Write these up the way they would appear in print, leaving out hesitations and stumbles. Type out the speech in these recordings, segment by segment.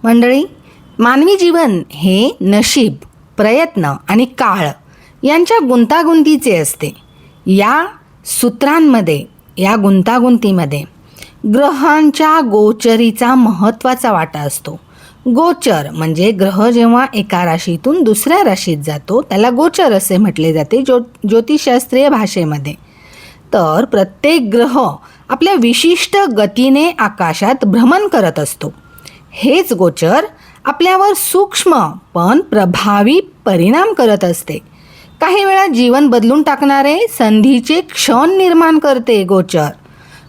मंडळी, मानवी जीवन हे नशीब, प्रयत्न आणि काळ यांच्या गुंतागुंतीचे असते. या सूत्रांमध्ये, या गुंतागुंतीमध्ये ग्रहांच्या गोचरीचा महत्त्वाचा वाटा असतो. गोचर म्हणजे ग्रह जेव्हा एका राशीतून दुसऱ्या राशीत जातो त्याला गोचर असे म्हटले जाते ज्योतिषशास्त्रीय भाषेमध्ये. तर प्रत्येक ग्रह आपल्या विशिष्ट गतीने आकाशात भ्रमण करत असतो. हेच गोचर आपल्यावर सूक्ष्म पण प्रभावी परिणाम करत असते. काही वेळा जीवन बदलून टाकणारे संधीचे क्षण निर्माण करते गोचर.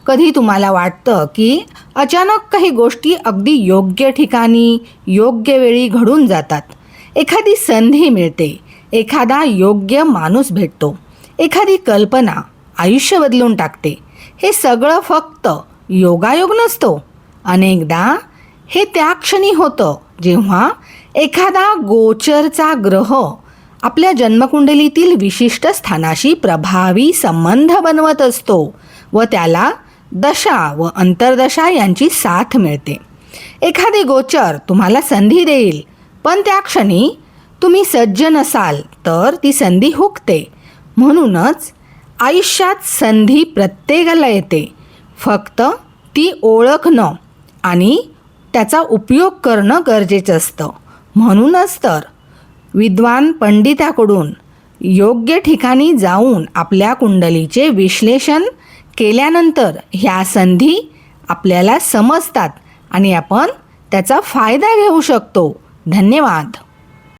कधी तुम्हाला वाटतं की अचानक काही गोष्टी अगदी योग्य ठिकाणी योग्य वेळी घडून जातात. एखादी संधी मिळते, एखादा योग्य माणूस भेटतो, एखादी कल्पना आयुष्य बदलून टाकते. हे सगळं फक्त योगायोग नसतो. अनेकदा हे त्या क्षणी होतं जेव्हा एखादा गोचरचा ग्रह आपल्या जन्मकुंडलीतील विशिष्ट स्थानाशी प्रभावी संबंध बनवत असतो व त्याला दशा व अंतर्दशा यांची साथ मिळते. एखादे गोचर तुम्हाला संधी देईल, पण त्या क्षणी तुम्ही सज्ज नसाल तर ती संधी हुकते. म्हणूनच आयुष्यात संधी प्रत्येकाला येते, फक्त ती ओळखणं आणि त्याचा उपयोग करणं गरजेचं असतं. म्हणूनच तर विद्वान पंडिताकडून योग्य ठिकाणी जाऊन आपल्या कुंडलीचे विश्लेषण केल्यानंतर ह्या संधी आपल्याला समजतात आणि आपण त्याचा फायदा घेऊ शकतो. धन्यवाद.